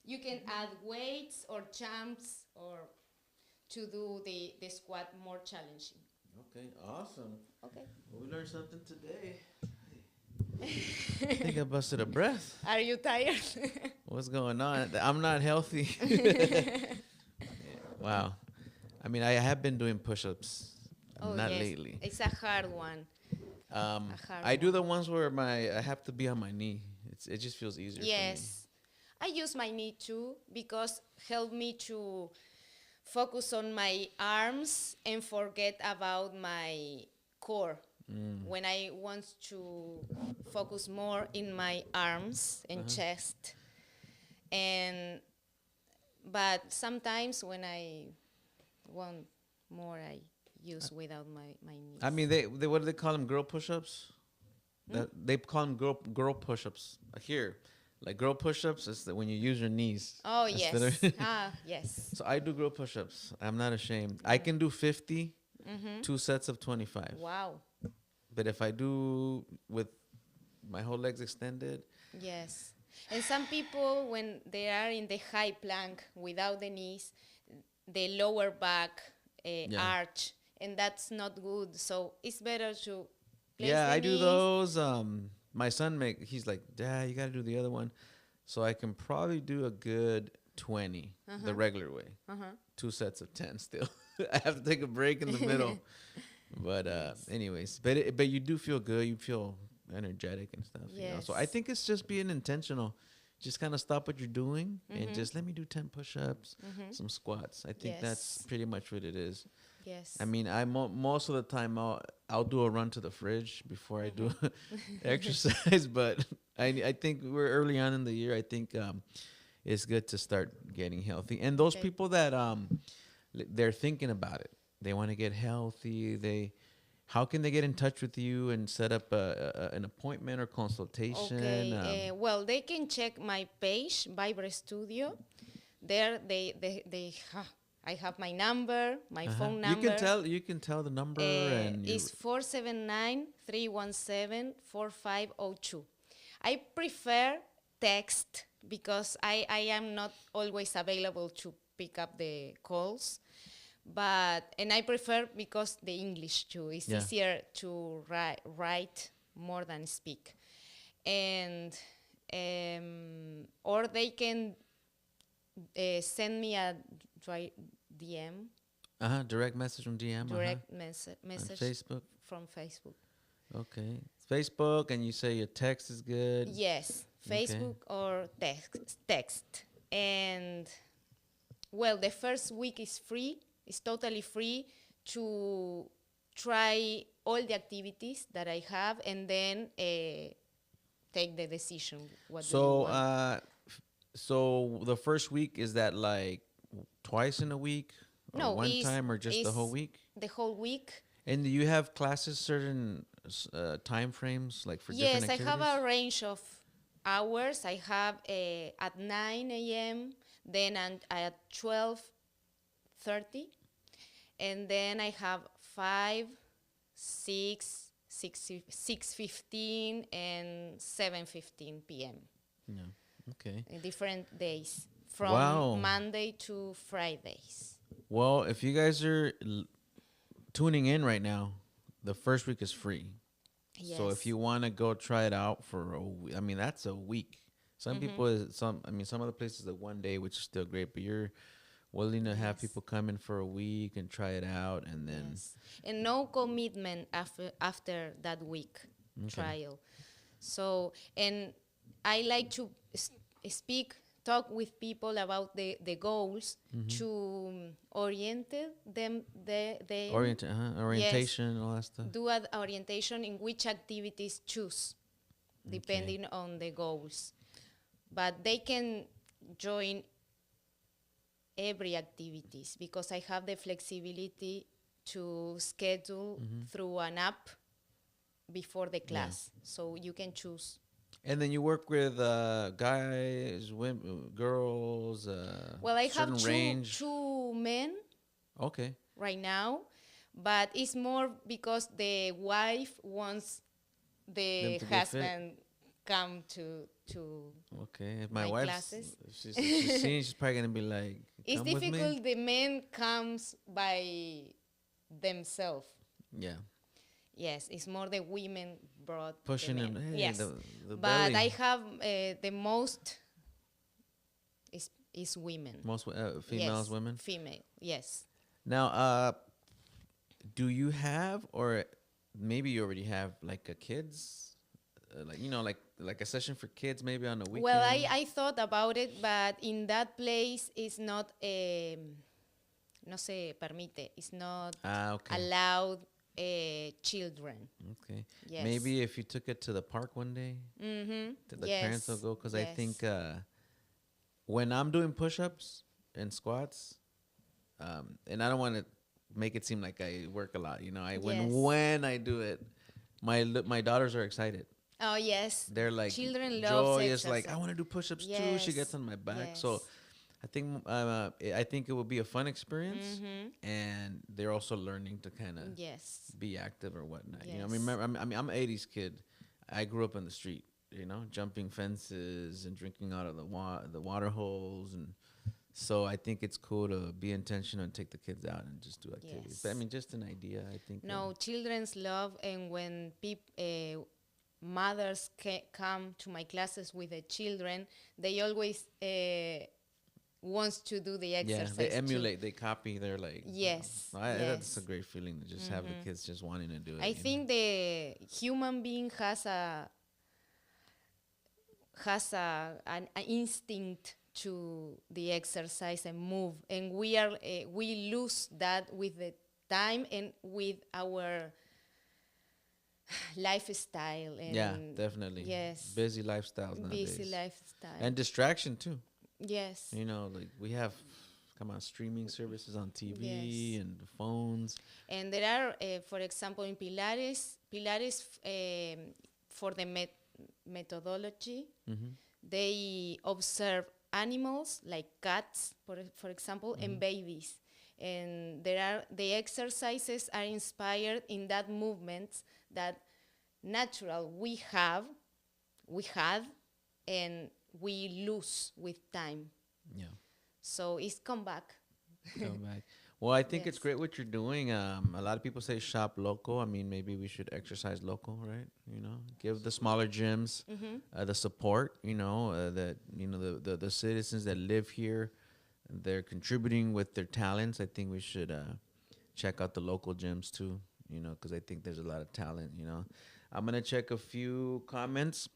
You can add weights or jumps or to do the squat more challenging. Okay, awesome. Okay. Well, we learned something today. I think I busted a breath. Are you tired? What's going on? I'm not healthy. Wow. I mean, I have been doing push-ups. Not yes. lately. It's a hard one. I do the ones where I have to be on my knee. It just feels easier for me. Yes. I use my knee too because help me to focus on my arms and forget about my core. When I want to focus more in my arms and chest. But sometimes when I want more, I use without my knees. I mean, they what do they call them? Girl push-ups? They call them girl push-ups. Here, like girl push-ups is when you use your knees. Oh, yes. Yes. So I do girl push-ups. I'm not ashamed. I can do 50, 2 sets of 25. Wow. But if I do with my whole legs extended. Yes. And some people, when they are in the high plank without the knees, the lower back arch, and that's not good. So it's better to place the I knees. do those. My son he's like, Dad, you got to do the other one. So I can probably do a good 20 the regular way. 2 sets of 10 still. I have to take a break in the middle. But anyways, but you do feel good. You feel energetic and stuff. Yes. You know? So I think it's just being intentional. Just kind of stop what you're doing and just let me do 10 push-ups, some squats. I think that's pretty much what it is. Yes. I mean, most of the time I'll do a run to the fridge before I do exercise. But I think we're early on in the year. I think it's good to start getting healthy. And those people that they're thinking about it. They want to get healthy. How can they get in touch with you and set up an appointment or consultation? Okay. Well, they can check my page, Vibra Studio. There, I have my number, my phone number. You can tell the number and it's 479-317-4502. I prefer text because I am not always available to pick up the calls. And I prefer because the English too. It's easier to write more than speak. And or they can send me a DM. Direct message from DM. Direct message on Facebook. From Facebook. Okay, Facebook, and you say your text is good. Yes, Facebook or text. And well, the first week is free. It's totally free to try all the activities that I have and then take the decision. What do you want. So the first week, is that like twice in a week? Or no, one time or just the whole week? The whole week. And do you have classes certain time frames like for different activities? Yes, I have a range of hours. I have at 9 a.m., then at 12:30, and then I have 5, 6, 6:15, and 7:15 p.m. Yeah. Okay. In different days from Monday to Fridays. Well, if you guys are tuning in right now, the first week is free. Yes. So if you want to go try it out for that's a week. Some people, some other places are one day, which is still great, but you're willing to have people come in for a week and try it out, and then and no commitment after that week trial. So, and I like to speak talk with people about the goals to them Orientation, all that stuff. do an orientation in which activities choose depending on the goals. But they can join every activities because I have the flexibility to schedule through an app before the class. So you can choose. And then you work with guys, women, girls, Well, I certain have range. two men Okay. right now, but it's more because the wife wants the Them to get fit? husband come to Okay. If my my wife's, classes. if she's seen, she's probably gonna be like, It's "Come with me." difficult. The men comes by themselves. Yeah. Yes, it's more the women brought Pushing the him. men. Hey, Yes, the but belly. I have the most is women. Most females, Yes, women. female. Yes. Now, do you have, or maybe you already have, like a kids, like a session for kids, maybe on the weekend? Well, I thought about it, but in that place it's not no se permite. It's not Okay. allowed children. Okay. Yes. Maybe if you took it to the park one day, the parents will go. Because I think when I'm doing push-ups and squats, and I don't want to make it seem like I work a lot. When I do it, my daughters are excited. Oh yes. They're like, Children love Joy is like, exercise. I want to do push-ups too. She gets on my back. So I think it will be a fun experience, and they're also learning to kind of be active or whatnot. Yes. Remember, I'm an '80s kid. I grew up on the street, jumping fences and drinking out of the water holes, and so I think it's cool to be intentional and take the kids out and just do activities. Yes. But just an idea, I think. No, children's love, and when mothers come to my classes with the children, they always wants to do the exercise. Yeah, they emulate, they copy. They're like, yes, that's a great feeling to just have the kids just wanting to do it. I think the human being has an instinct to the exercise and move, and we lose that with the time and with our lifestyle. And yeah, definitely. Yes, busy lifestyles nowadays. Busy lifestyle And distraction too. Yes. Like we have, streaming services on TV and phones. And there are, for example, in Pilares for the methodology, they observe animals like cats, for example, and babies. And the exercises are inspired in that movements that natural we had, and we lose with time. Yeah. So it's come back. Come back. Well, I think it's great what you're doing. A lot of people say shop local. I mean, maybe we should exercise local, right? Give the smaller gyms the support. That the citizens that live here, they're contributing with their talents. I think we should check out the local gyms too. Because I think there's a lot of talent. I'm gonna check a few comments,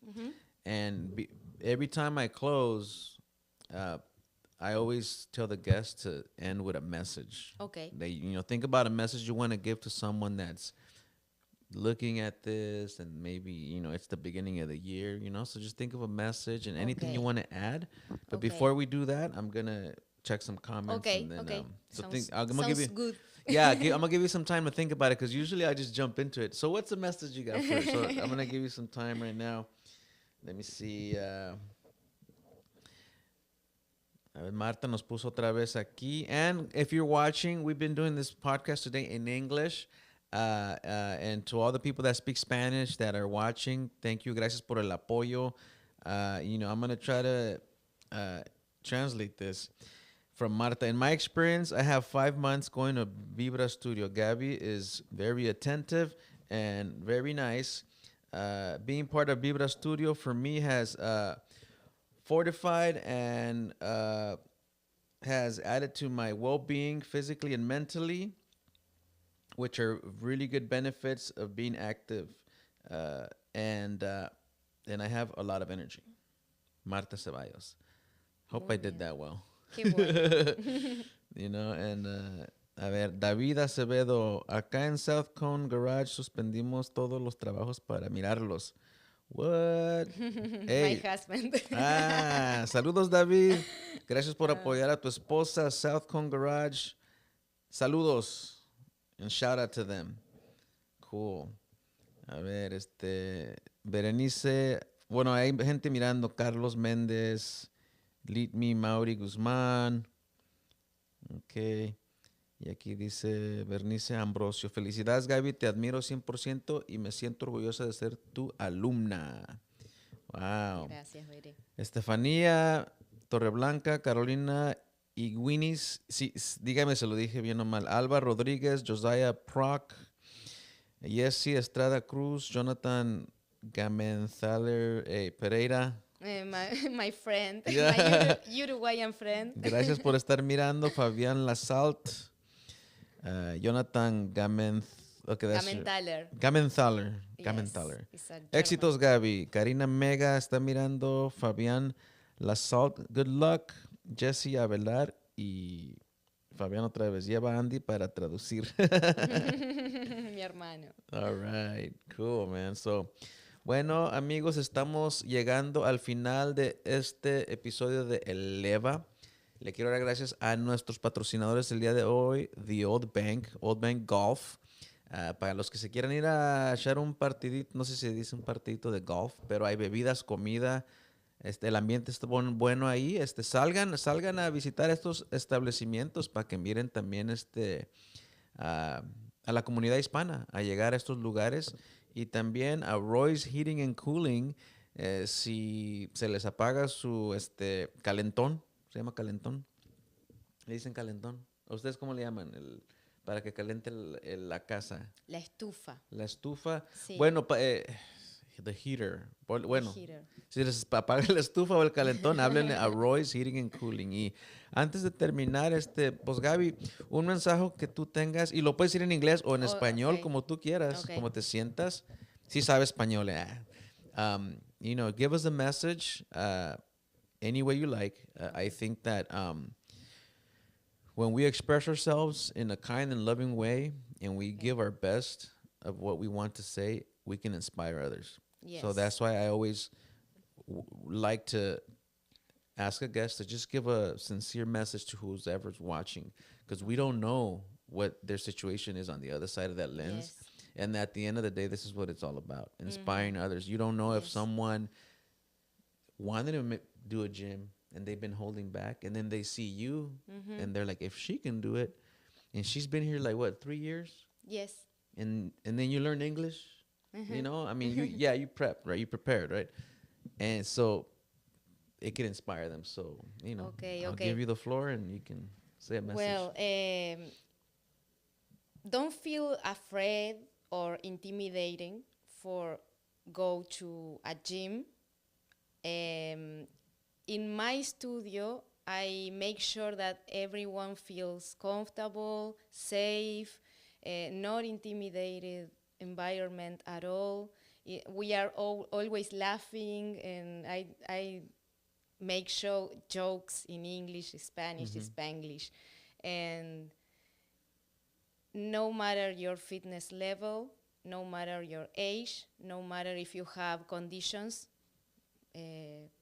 and every time I close, I always tell the guests to end with a message. Okay. They, think about a message you want to give to someone that's looking at this, and maybe, it's the beginning of the year, so just think of a message and anything you want to add. But before we do that, I'm going to check some comments. Okay, and then, okay. I'm gonna give you, good. Yeah, I'm going to give you some time to think about it, because usually I just jump into it. So what's the message you got first? So I'm going to give you some time right now. Let me see. Marta nos puso otra vez aquí. And if you're watching, we've been doing this podcast today in English. And to all the people that speak Spanish that are watching, thank you. Gracias por el apoyo. I'm going to try to translate this from Marta. In my experience, I have 5 months going to Vibra Studio. Gabby is very attentive and very nice. Being part of Vibra Studio for me has fortified and has added to my well-being physically and mentally, which are really good benefits of being active. And I have a lot of energy. Marta Ceballos. Hope Muy I did bien. that well. Qué bueno. You know, and a ver, David Acevedo, acá en South Cone Garage suspendimos todos los trabajos para mirarlos. What? My Hey, husband. saludos David. Gracias por apoyar a tu esposa, South Cone Garage. Saludos. And shout out to them. Cool. A ver, Berenice, bueno, hay gente mirando, Carlos Méndez, Lead Me, Mauri Guzmán. Ok. Y aquí dice Bernice Ambrosio, felicidades Gaby, te admiro 100% y me siento orgullosa de ser tu alumna. Wow. Gracias, Bere. Estefanía Torreblanca, Carolina Iguinis, sí, dígame si lo dije bien o mal. Alba Rodríguez, Josiah Proc, Jesse Estrada Cruz, Jonathan Gamenthaler Pereira. My friend, Yeah. my Uruguayan friend. Gracias por estar mirando. Fabián Lasalt, Jonathan Gamenthaler. Gamenthaler. Yes, Gamenthaler. it's a German. Éxitos, Gaby. Karina Mega está mirando. Fabián Lasalt, good luck. Jesse Avelar y Fabián otra vez. Lleva a Andy para traducir. Mi hermano. All right, cool, man. So, bueno, amigos, estamos llegando al final de este episodio de Eleva. Le quiero dar gracias a nuestros patrocinadores el día de hoy, The Old Bank Golf. Para los que se quieran ir a echar un partidito, no sé si dice un partidito de golf, pero hay bebidas, comida, el ambiente está bueno ahí. Salgan a visitar estos establecimientos para que miren también a la comunidad hispana, a llegar a estos lugares. Y también a Roy's Heating and Cooling, si se les apaga su calentón, se llama calentón, le dicen calentón. ¿A ustedes cómo le llaman? Para que caliente la casa. La estufa. La estufa. Sí. Bueno, the heater. Bueno, The heater. si les apaga la estufa o el calentón, háblenle a Roy's Heating and Cooling. Y antes de terminar, pues Gaby, un mensaje que tú tengas, y lo puedes decir en inglés o en español, Okay. como tú quieras, Okay. como te sientas. Si sabes español, give us a message any way you like. I think that when we express ourselves in a kind and loving way and we give our best of what we want to say, we can inspire others. Yes. So that's why I always like to ask a guest to just give a sincere message to whoever's watching, because we don't know what their situation is on the other side of that lens. Yes. And at the end of the day, this is what it's all about, inspiring others. You don't know if Yes. someone wanted to do a gym and they've been holding back, and then they see you and they're like, if she can do it, and she's been here like what, 3 years, Yes. and then you learn English, you know, I mean, you prepped, right? You prepared, right? And so it can inspire them. So, you know, I'll give you the floor and you can say a message. Well, don't feel afraid or intimidating for go to a gym. In my studio, I make sure that everyone feels comfortable, safe, not intimidated environment at all. We are always laughing, and I make jokes in English, Spanish, Spanglish, and no matter your fitness level, no matter your age, no matter if you have conditions,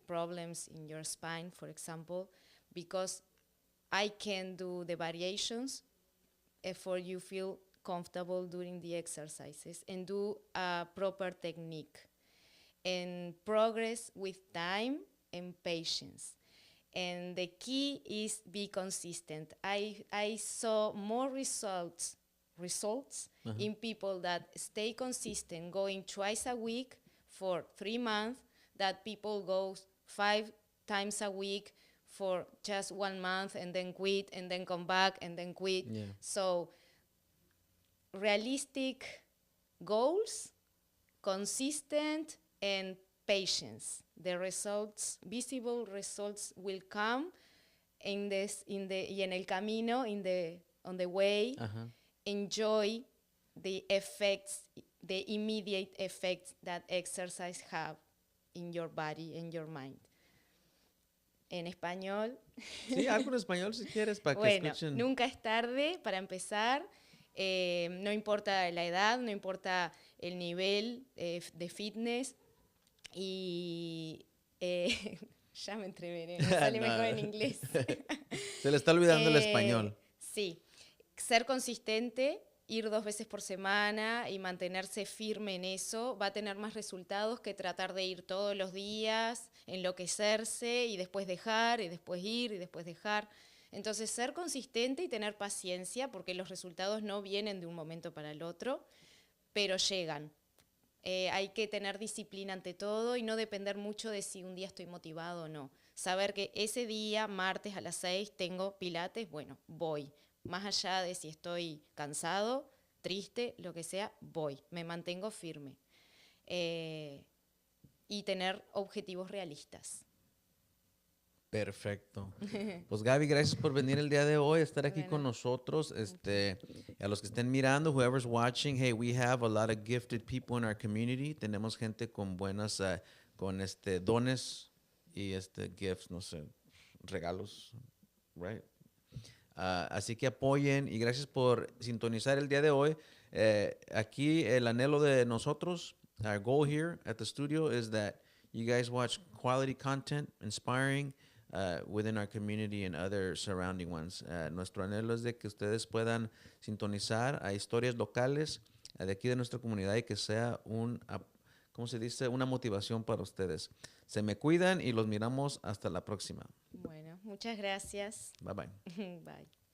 problems in your spine, for example, because I can do the variations for you feel comfortable during the exercises and do a proper technique and progress with time and patience. And the key is be consistent. I saw more results in people that stay consistent, going twice a week for 3 months, that people go 5 times a week for just 1 month and then quit and then come back and then quit. Yeah. So realistic goals, consistent, and patience. The results, visible results, will come on el camino, on the way. Enjoy the effects, the immediate effects that exercise have in your body and your mind. en español. Sí, algo en español si quieres para que Bueno, escuchen. nunca es tarde para empezar. No importa la edad, no importa el nivel de fitness. Y ya me entreveré, me sale No. mejor en inglés. Se le está olvidando el español. Sí, ser consistente, ir 2 veces por semana y mantenerse firme en eso va a tener más resultados que tratar de ir todos los días, enloquecerse y después dejar, y después ir y después dejar. Entonces, ser consistente y tener paciencia, porque los resultados no vienen de un momento para el otro, pero llegan. Hay que tener disciplina ante todo y no depender mucho de si un día estoy motivado o no. Saber que ese día, martes a las 6, tengo pilates, bueno, voy. Más allá de si estoy cansado, triste, lo que sea, voy. Me mantengo firme. Y tener objetivos realistas. Perfecto. Pues Gaby, gracias por venir el día de hoy, estar aquí con Bueno. nosotros. A los que estén mirando, whoever's watching, hey, we have a lot of gifted people in our community. Tenemos gente con buenas, con dones y gifts, no sé, regalos, right? Así que apoyen y gracias por sintonizar el día de hoy. Aquí el anhelo de nosotros, our goal here at the studio is that you guys watch quality content, inspiring, within our community and other surrounding ones. Nuestro anhelo es de que ustedes puedan sintonizar a historias locales de aquí de nuestra comunidad y que sea ¿cómo se dice? Una motivación para ustedes. Se me cuidan y los miramos hasta la próxima. Bueno, muchas gracias. Bye bye. Bye.